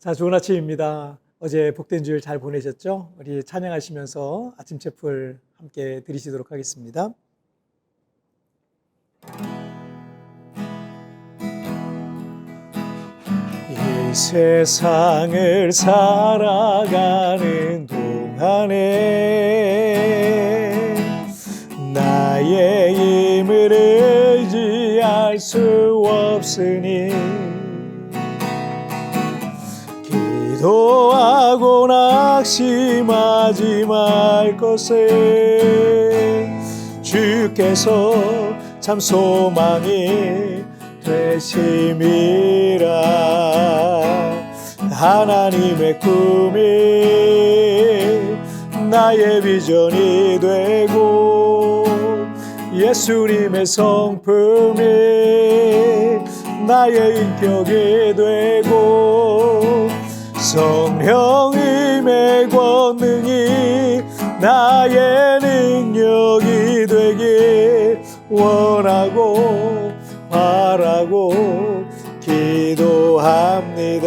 자, 좋은 아침입니다. 어제 복된 주일 잘 보내셨죠? 우리 찬양하시면서 아침 채플 함께 드리시도록 하겠습니다. 이 세상을 살아가는 동안에 나의 힘을 의지할 수 없으니 기도하고 낙심하지 말 것을 주께서 참 소망이 되심이라. 하나님의 꿈이 나의 비전이 되고 예수님의 성품이 나의 인격이 되고 성령님의 권능이 나의 능력이 되길 원하고 바라고 기도합니다.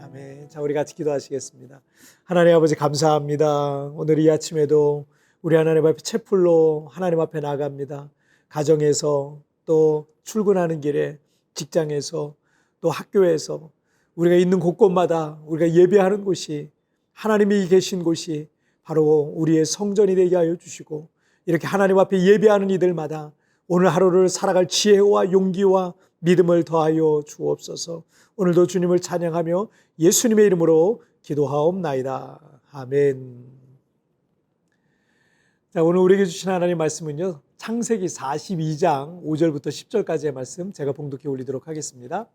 아멘. 자, 우리 같이 기도하시겠습니다. 하나님 아버지 감사합니다. 오늘 이 아침에도 우리 하나님 앞에 채플로 하나님 앞에 나갑니다. 가정에서 또 출근하는 길에 직장에서 또 학교에서 우리가 있는 곳곳마다 우리가 예배하는 곳이 하나님이 계신 곳이 바로 우리의 성전이 되게 하여 주시고 이렇게 하나님 앞에 예배하는 이들마다 오늘 하루를 살아갈 지혜와 용기와 믿음을 더하여 주옵소서. 오늘도 주님을 찬양하며 예수님의 이름으로 기도하옵나이다. 아멘. 자, 오늘 우리에게 주신 하나님 말씀은요, 창세기 42장 5절부터 10절까지의 말씀 제가 봉독해 올리도록 하겠습니다.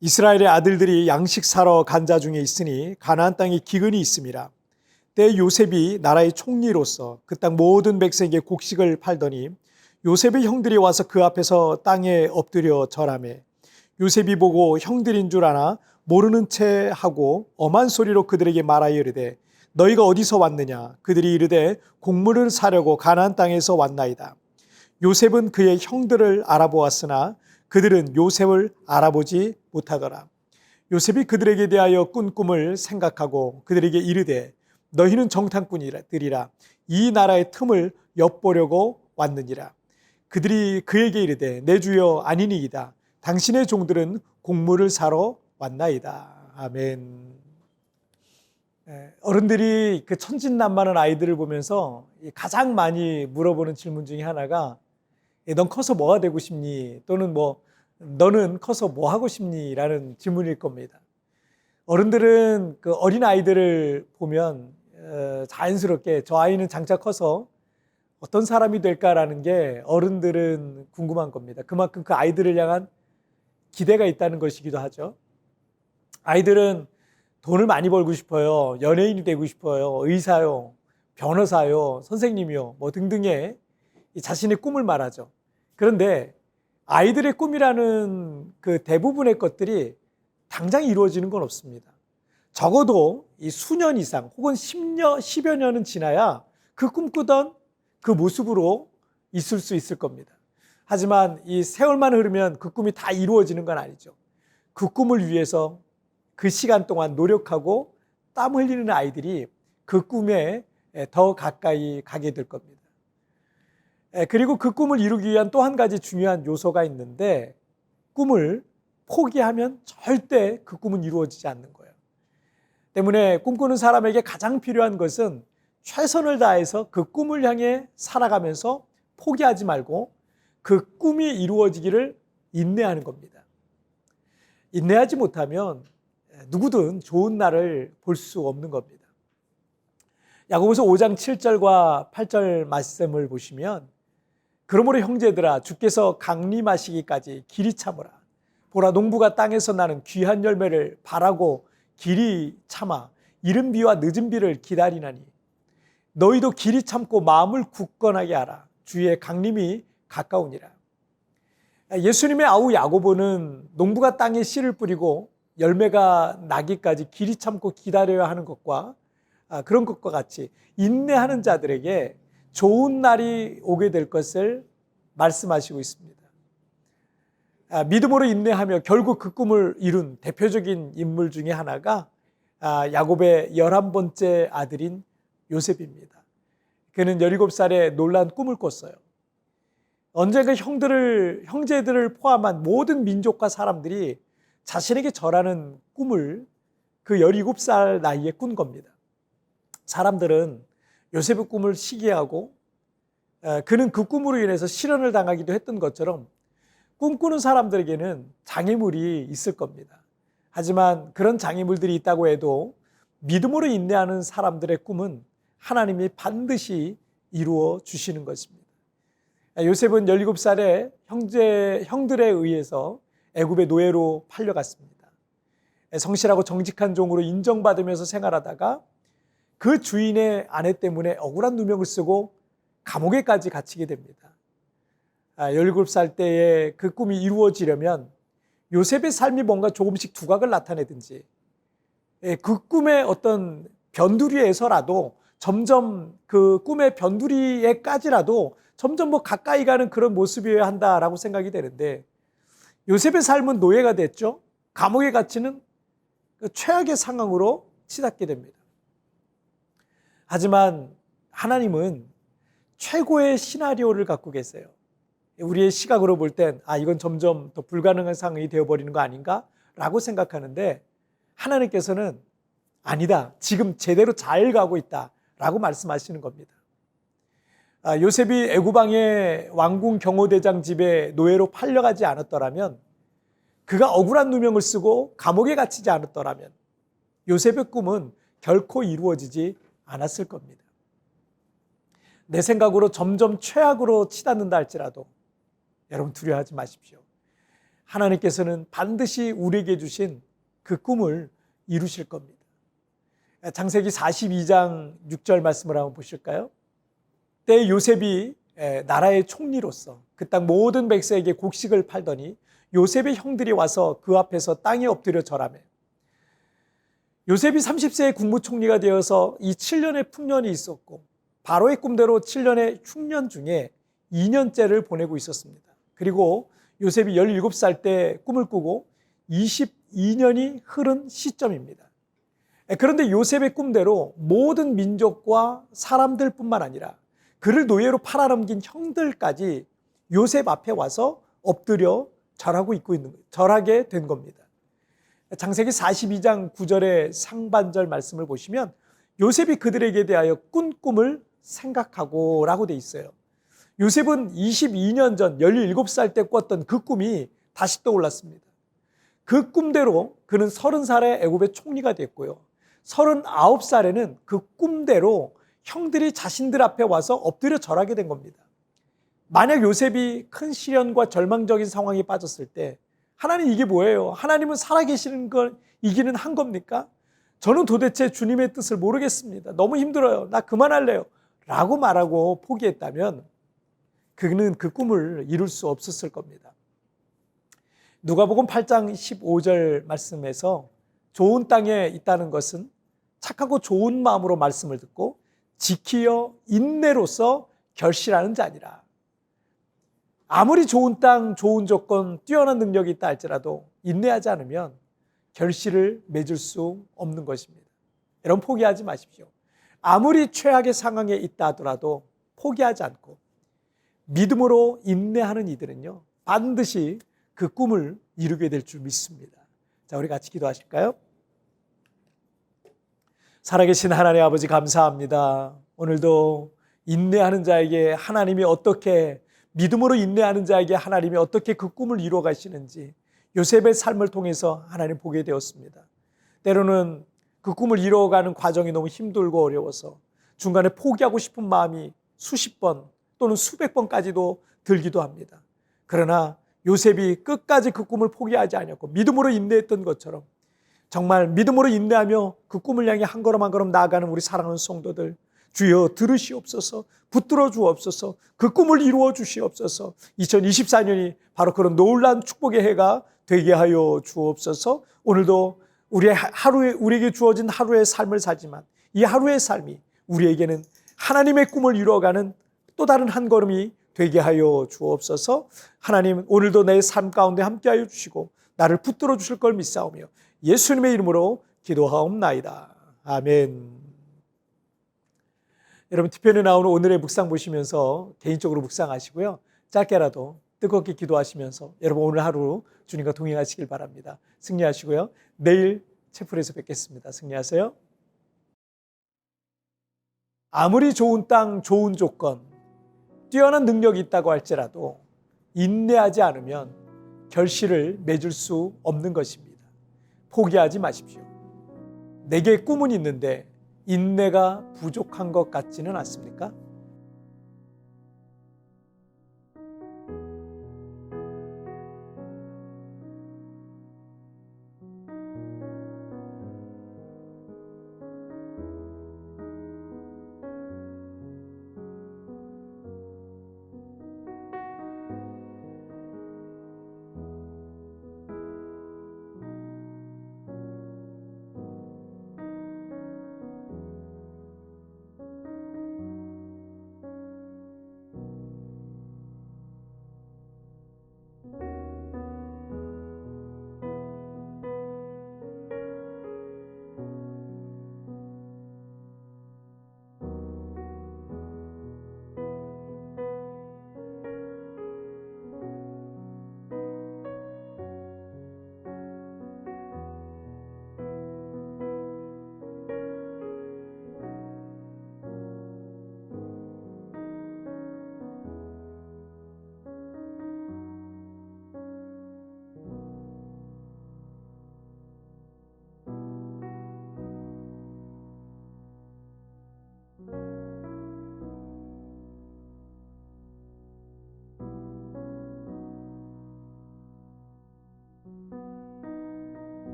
이스라엘의 아들들이 양식 사러 간 자 중에 있으니 가나안 땅에 기근이 있음이라. 때 요셉이 나라의 총리로서 그 땅 모든 백성에게 곡식을 팔더니 요셉의 형들이 와서 그 앞에서 땅에 엎드려 절하매 요셉이 보고 형들인 줄 아나 모르는 채 하고 엄한 소리로 그들에게 말하여 이르되 너희가 어디서 왔느냐? 그들이 이르되 곡물을 사려고 가나안 땅에서 왔나이다. 요셉은 그의 형들을 알아보았으나 그들은 요셉을 알아보지 못하더라. 요셉이 그들에게 대하여 꾼 꿈을 생각하고 그들에게 이르되 너희는 정탐꾼들이라 이 나라의 틈을 엿보려고 왔느니라. 그들이 그에게 이르되 내 주여 아니니이다. 당신의 종들은 곡물을 사러 왔나이다. 아멘. 어른들이 그 천진난만한 아이들을 보면서 가장 많이 물어보는 질문 중에 하나가 넌 커서 뭐가 되고 싶니? 또는 너는 커서 뭐 하고 싶니? 라는 질문일 겁니다. 어른들은 그 어린 아이들을 보면 자연스럽게 저 아이는 장차 커서 어떤 사람이 될까라는 게 어른들은 궁금한 겁니다. 그만큼 그 아이들을 향한 기대가 있다는 것이기도 하죠. 아이들은 돈을 많이 벌고 싶어요. 연예인이 되고 싶어요. 의사요, 변호사요, 선생님이요, 등등의 자신의 꿈을 말하죠. 그런데 아이들의 꿈이라는 그 대부분의 것들이 당장 이루어지는 건 없습니다. 적어도 이 수년 이상 혹은 10여 년은 지나야 그 꿈꾸던 그 모습으로 있을 수 있을 겁니다. 하지만 이 세월만 흐르면 그 꿈이 다 이루어지는 건 아니죠. 그 꿈을 위해서 그 시간 동안 노력하고 땀 흘리는 아이들이 그 꿈에 더 가까이 가게 될 겁니다. 그리고 그 꿈을 이루기 위한 또 한 가지 중요한 요소가 있는데 꿈을 포기하면 절대 그 꿈은 이루어지지 않는 거예요. 때문에 꿈꾸는 사람에게 가장 필요한 것은 최선을 다해서 그 꿈을 향해 살아가면서 포기하지 말고 그 꿈이 이루어지기를 인내하는 겁니다. 인내하지 못하면 누구든 좋은 날을 볼 수 없는 겁니다. 야고보서 5장 7절과 8절 말씀을 보시면 그러므로 형제들아 주께서 강림하시기까지 길이 참으라. 보라 농부가 땅에서 나는 귀한 열매를 바라고 길이 참아 이른 비와 늦은 비를 기다리나니 너희도 길이 참고 마음을 굳건하게 하라. 주의 강림이 가까우니라. 예수님의 아우 야고보는 농부가 땅에 씨를 뿌리고 열매가 나기까지 길이 참고 기다려야 하는 것과 그런 것과 같이 인내하는 자들에게 좋은 날이 오게 될 것을 말씀하시고 있습니다. 믿음으로 인내하며 결국 그 꿈을 이룬 대표적인 인물 중에 하나가 야곱의 11번째 아들인 요셉입니다. 그는 17살에 놀란 꿈을 꿨어요. 언젠가 형제들을 포함한 모든 민족과 사람들이 자신에게 절하는 꿈을 그 17살 나이에 꾼 겁니다. 사람들은 요셉의 꿈을 시기하고 그는 그 꿈으로 인해서 실현을 당하기도 했던 것처럼 꿈꾸는 사람들에게는 장애물이 있을 겁니다. 하지만 그런 장애물들이 있다고 해도 믿음으로 인내하는 사람들의 꿈은 하나님이 반드시 이루어 주시는 것입니다. 요셉은 17살에 형들에 의해서 애굽의 노예로 팔려갔습니다. 성실하고 정직한 종으로 인정받으면서 생활하다가 그 주인의 아내 때문에 억울한 누명을 쓰고 감옥에까지 갇히게 됩니다. 17살 때에 그 꿈이 이루어지려면 요셉의 삶이 뭔가 조금씩 두각을 나타내든지 그 꿈의 어떤 변두리에서라도 점점 그 꿈의 변두리에까지라도 점점 가까이 가는 그런 모습이어야 한다라고 생각이 되는데 요셉의 삶은 노예가 됐죠. 감옥에 갇히는 그 최악의 상황으로 치닫게 됩니다. 하지만 하나님은 최고의 시나리오를 갖고 계세요. 우리의 시각으로 볼 땐 이건 점점 더 불가능한 상황이 되어버리는 거 아닌가? 라고 생각하는데 하나님께서는 아니다. 지금 제대로 잘 가고 있다. 라고 말씀하시는 겁니다. 요셉이 애굽왕의 왕궁 경호대장 집에 노예로 팔려가지 않았더라면 그가 억울한 누명을 쓰고 감옥에 갇히지 않았더라면 요셉의 꿈은 결코 이루어지지 않았을 겁니다. 내 생각으로 점점 최악으로 치닫는다 할지라도 여러분 두려워하지 마십시오. 하나님께서는 반드시 우리에게 주신 그 꿈을 이루실 겁니다. 창세기 42장 6절 말씀을 한번 보실까요? 때 요셉이 나라의 총리로서 그 땅 모든 백성에게 곡식을 팔더니 요셉의 형들이 와서 그 앞에서 땅에 엎드려 절하며 요셉이 30세의 국무총리가 되어서 이 7년의 풍년이 있었고 바로의 꿈대로 7년의 흉년 중에 2년째를 보내고 있었습니다. 그리고 요셉이 17살 때 꿈을 꾸고 22년이 흐른 시점입니다. 그런데 요셉의 꿈대로 모든 민족과 사람들뿐만 아니라 그를 노예로 팔아넘긴 형들까지 요셉 앞에 와서 엎드려 절하게 된 겁니다. 창세기 42장 9절의 상반절 말씀을 보시면 요셉이 그들에게 대하여 꾼 꿈을 생각하고 라고 돼 있어요. 요셉은 22년 전 17살 때 꿨던 그 꿈이 다시 떠올랐습니다. 그 꿈대로 그는 30살에 애굽의 총리가 됐고요. 39살에는 그 꿈대로 형들이 자신들 앞에 와서 엎드려 절하게 된 겁니다. 만약 요셉이 큰 시련과 절망적인 상황에 빠졌을 때 하나님 이게 뭐예요? 하나님은 살아계시는 걸 이기는 한 겁니까? 저는 도대체 주님의 뜻을 모르겠습니다. 너무 힘들어요. 나 그만할래요. 라고 말하고 포기했다면 그는 그 꿈을 이룰 수 없었을 겁니다. 누가복음 8장 15절 말씀에서 좋은 땅에 있다는 것은 착하고 좋은 마음으로 말씀을 듣고 지키어 인내로서 결실하는 자니라. 아무리 좋은 땅, 좋은 조건, 뛰어난 능력이 있다 할지라도 인내하지 않으면 결실을 맺을 수 없는 것입니다. 여러분 포기하지 마십시오. 아무리 최악의 상황에 있다 하더라도 포기하지 않고 믿음으로 인내하는 이들은요 반드시 그 꿈을 이루게 될 줄 믿습니다. 자, 우리 같이 기도하실까요? 살아계신 하나님 아버지 감사합니다. 오늘도 인내하는 자에게 하나님이 어떻게 믿음으로 인내하는 자에게 하나님이 어떻게 그 꿈을 이루어 가시는지 요셉의 삶을 통해서 하나님 보게 되었습니다. 때로는 그 꿈을 이루어가는 과정이 너무 힘들고 어려워서 중간에 포기하고 싶은 마음이 수십 번 또는 수백 번까지도 들기도 합니다. 그러나 요셉이 끝까지 그 꿈을 포기하지 않았고 믿음으로 인내했던 것처럼 정말 믿음으로 인내하며 그 꿈을 향해 한 걸음 한 걸음 나아가는 우리 사랑하는 성도들 주여 들으시옵소서, 붙들어 주옵소서, 그 꿈을 이루어 주시옵소서. 2024년이 바로 그런 놀라운 축복의 해가 되게 하여 주옵소서. 오늘도 우리에게 주어진 하루의 삶을 살지만 이 하루의 삶이 우리에게는 하나님의 꿈을 이루어가는 또 다른 한 걸음이 되게 하여 주옵소서. 하나님, 오늘도 내 삶 가운데 함께하여 주시고 나를 붙들어 주실 걸 믿사오며 예수님의 이름으로 기도하옵나이다. 아멘. 여러분, TVN에 나오는 오늘의 묵상 보시면서 개인적으로 묵상하시고요. 짧게라도 뜨겁게 기도하시면서 여러분 오늘 하루 주님과 동행하시길 바랍니다. 승리하시고요. 내일 채플에서 뵙겠습니다. 승리하세요. 아무리 좋은 땅, 좋은 조건, 뛰어난 능력이 있다고 할지라도 인내하지 않으면 결실을 맺을 수 없는 것입니다. 포기하지 마십시오. 내게 꿈은 있는데 인내가 부족한 것 같지는 않습니까?